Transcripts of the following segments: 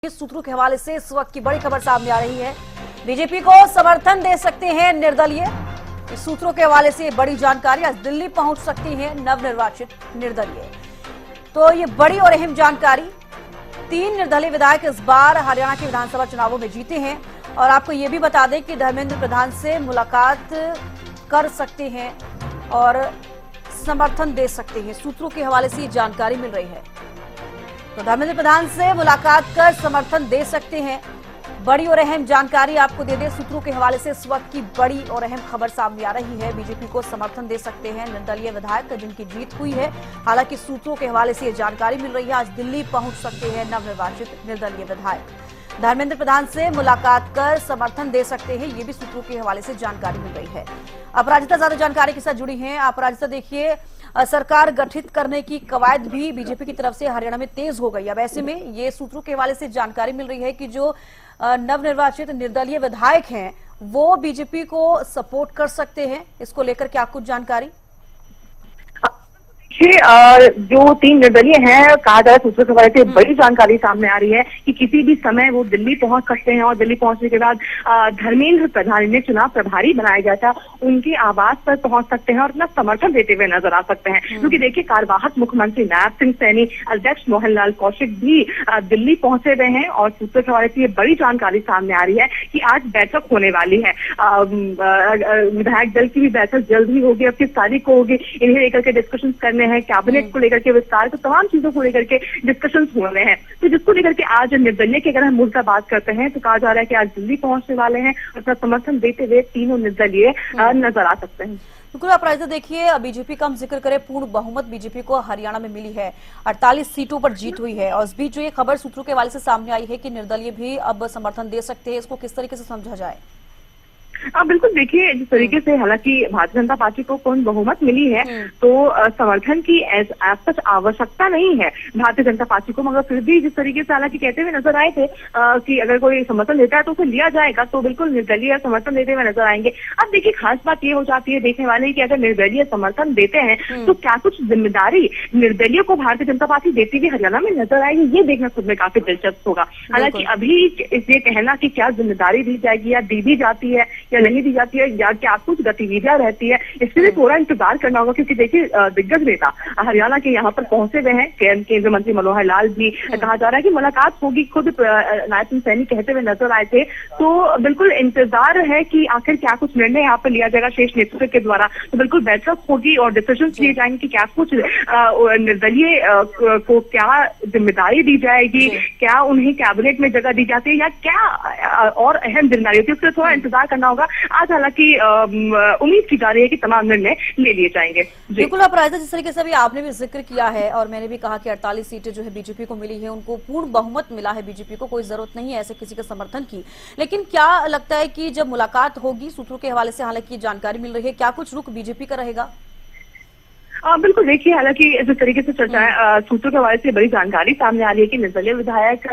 इस सूत्रों के हवाले से इस वक्त की बड़ी खबर सामने आ रही है। बीजेपी को समर्थन दे सकते हैं निर्दलीय। इस सूत्रों के हवाले से बड़ी जानकारी, आज दिल्ली पहुंच सकती है नवनिर्वाचित निर्दलीय। तो ये बड़ी और अहम जानकारी, 3 निर्दलीय विधायक इस बार हरियाणा के विधानसभा चुनावों में जीते हैं। और आपको ये भी बता दें कि धर्मेंद्र प्रधान से मुलाकात कर सकते हैं और समर्थन दे सकते हैं। सूत्रों के हवाले से ये जानकारी मिल रही है। तो धर्मेंद्र प्रधान से मुलाकात कर समर्थन दे सकते हैं। बड़ी और अहम जानकारी आपको दे दें, सूत्रों के हवाले से इस वक्त की बड़ी और अहम खबर सामने आ रही है। बीजेपी को समर्थन दे सकते हैं निर्दलीय विधायक जिनकी जीत हुई है। हालांकि सूत्रों के हवाले से ये जानकारी मिल रही है, आज दिल्ली पहुंच सकते हैं नवनिर्वाचित निर्दलीय विधायक। धर्मेंद्र प्रधान से मुलाकात कर समर्थन दे सकते हैं, ये भी सूत्रों के हवाले से जानकारी मिल रही है। अपराजिता ज्यादा जानकारी के साथ जुड़ी हैं। अपराजिता, देखिए, सरकार गठित करने की कवायद भी बीजेपी की तरफ से हरियाणा में तेज हो गई। अब ऐसे में ये सूत्रों के हवाले से जानकारी मिल रही है कि जो नवनिर्वाचित निर्दलीय विधायक हैं वो बीजेपी को सपोर्ट कर सकते हैं। इसको लेकर क्या कुछ जानकारी? जो 3 निर्दलीय हैं, कहा जा रहा है सूत्रों के हवाले से बड़ी जानकारी सामने आ रही है कि किसी भी समय वो दिल्ली पहुंच सकते हैं। और दिल्ली पहुंचने के बाद धर्मेंद्र प्रधान ने चुनाव प्रभारी बनाया गया था, उनके आवास पर पहुंच सकते हैं और अपना समर्थन देते हुए नजर आ सकते हैं। क्योंकि देखिए, कार्यवाहक मुख्यमंत्री नायब सिंह सैनी, अध्यक्ष मोहन लाल कौशिक भी दिल्ली पहुंचे हुए हैं। और सूत्रों के हवाले से ये बड़ी जानकारी सामने आ रही है कि आज बैठक होने वाली है। विधायक दल की भी बैठक जल्द ही होगी। अब किस तारीख को होगी, इन्हें लेकर के डिस्कशन करने हैं, कैबिनेट को लेकर के विस्तार, तो तमाम चीजों को लेकर के डिस्कशन हो रहे हैं। तो जिसको लेकर के आज निर्दलीय की अगर हम मुद्दा बात करते हैं तो कहा जा रहा है कि आज दिल्ली पहुंचने वाले हैं और अपना समर्थन देते हुए तीनों निर्दलीय नजर आ सकते हैं। बिल्कुल अपराजिता, देखिए, बीजेपी का हम जिक्र करें, पूर्ण बहुमत बीजेपी को हरियाणा में मिली है, 48 सीटों पर जीत हुई है। और इस बीच जो ये खबर सूत्रों के हवाले से सामने आई है कि निर्दलीय भी अब समर्थन दे सकते हैं, इसको किस तरीके से समझा जाए? बिल्कुल, देखिए, जिस तरीके से हालांकि भारतीय जनता पार्टी को पूर्ण बहुमत मिली है तो समर्थन की सच आवश्यकता नहीं है भारतीय जनता पार्टी को। मगर फिर भी जिस तरीके से हालांकि कहते हुए नजर आए थे कि अगर कोई समर्थन देता है तो उसे लिया जाएगा, तो बिल्कुल निर्दलीय समर्थन देते हुए नजर आएंगे। अब देखिए, खास बात ये हो जाती है देखने वाले की अगर निर्दलीय समर्थन देते हैं तो क्या कुछ जिम्मेदारी निर्दलीय को भारतीय जनता पार्टी देती हुई हरियाणा में नजर आएगी, ये देखना खुद में काफी दिलचस्प होगा। हालांकि अभी ये कहना कि क्या जिम्मेदारी दी जाएगी या दी भी जाती है या नहीं दी जाती है या क्या कुछ गतिविधियां रहती है, इसके लिए थोड़ा इंतजार करना होगा। क्योंकि देखिए, दिग्गज नेता हरियाणा के यहाँ पर पहुंचे हुए हैं। केंद्रीय मंत्री मनोहर लाल भी, कहा जा रहा है कि मुलाकात होगी, खुद नायब सिंह सैनी कहते हुए नजर आए थे। तो बिल्कुल इंतजार है कि आखिर क्या कुछ निर्णय यहाँ पर लिया जाएगा शेष नेतृत्व के द्वारा। तो बिल्कुल बैठक होगी और डिसीजन लिए जाएंगे कि क्या कुछ निर्दलीय को क्या जिम्मेदारी दी जाएगी, क्या उन्हें कैबिनेट में जगह दी जाती है या क्या और अहम जिम्मेदारी होती है, उसके थोड़ा इंतजार करना होगा। आज हालांकि उम्मीद की जा रही है कि तमाम निर्णय ले लिए जाएंगे। बिल्कुल अपराजिता, जिस तरीके से अभी आपने भी जिक्र किया है और मैंने भी कहा कि 48 सीटें जो है बीजेपी को मिली है, उनको पूर्ण बहुमत मिला है बीजेपी को, कोई जरूरत नहीं है ऐसे किसी के समर्थन की। लेकिन क्या लगता है कि जब मुलाकात होगी, सूत्रों के हवाले से हालांकि जानकारी मिल रही है, क्या कुछ रुख बीजेपी का रहेगा? बिल्कुल, देखिए, हालांकि जिस तरीके से चर्चा सूत्रों के हवाले से बड़ी जानकारी सामने आ रही है कि निर्दलीय विधायक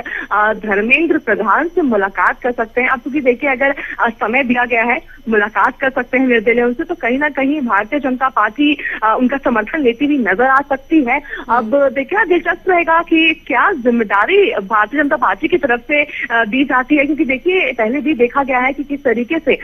धर्मेंद्र प्रधान से मुलाकात कर सकते हैं। अब क्योंकि देखिए, अगर समय दिया गया है, मुलाकात कर सकते हैं निर्दलीय उनसे, तो कहीं ना कहीं भारतीय जनता पार्टी उनका समर्थन लेती हुई नजर आ सकती है। अब देखिए, दिलचस्प रहेगा कि क्या जिम्मेदारी भारतीय जनता पार्टी की तरफ से दी जाती है। क्योंकि देखिए, पहले भी देखा गया है कि किस तरीके से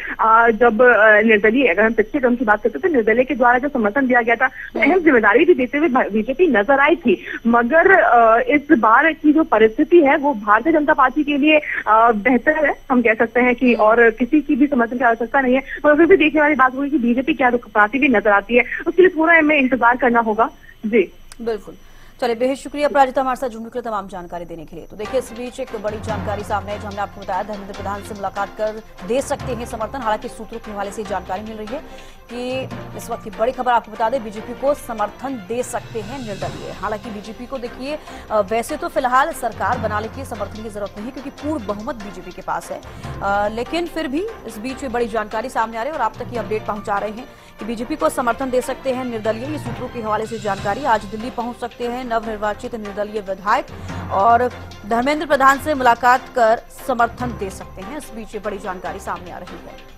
जब निर्दलीय, अगर हम पिछले क्रम की बात करते तो निर्दलीय के द्वारा जो समर्थन दिया गया था, जिम्मेदारी भी देते हुए बीजेपी नजर आई थी। मगर इस बार की जो परिस्थिति है वो भारतीय जनता पार्टी के लिए बेहतर है, हम कह सकते हैं कि, और किसी की भी समर्थन की आवश्यकता नहीं है। मगर फिर भी देखने वाली बात होगी कि बीजेपी क्या रुख अपनाती भी नजर आती है, उसके लिए थोड़ा हमें इंतजार करना होगा। जी बिल्कुल, चलिए, बेहद शुक्रिया अपराजिता हमारे साथ जुड़ने के लिए, तमाम जानकारी देने के लिए। तो देखिए, इस बीच एक बड़ी जानकारी सामने है जो हमने आपको बताया, धर्मेंद्र प्रधान से मुलाकात कर दे सकते हैं समर्थन। हालांकि सूत्रों के हवाले से जानकारी मिल रही है कि इस वक्त की बड़ी खबर आपको बता दें, बीजेपी को समर्थन दे सकते हैं निर्दलीय। हालांकि बीजेपी को देखिए, वैसे तो फिलहाल सरकार बनाने की समर्थन की जरूरत नहीं है क्योंकि पूर्ण बहुमत बीजेपी के पास है, लेकिन फिर भी इस बीच बड़ी जानकारी सामने आ रही है और आप तक ये अपडेट पहुंचा रहे हैं कि बीजेपी को समर्थन दे सकते हैं निर्दलीय। ये सूत्रों के हवाले से जानकारी, आज दिल्ली पहुंच सकते हैं नवनिर्वाचित निर्दलीय विधायक और धर्मेंद्र प्रधान से मुलाकात कर समर्थन दे सकते हैं। इस बीच बड़ी जानकारी सामने आ रही है।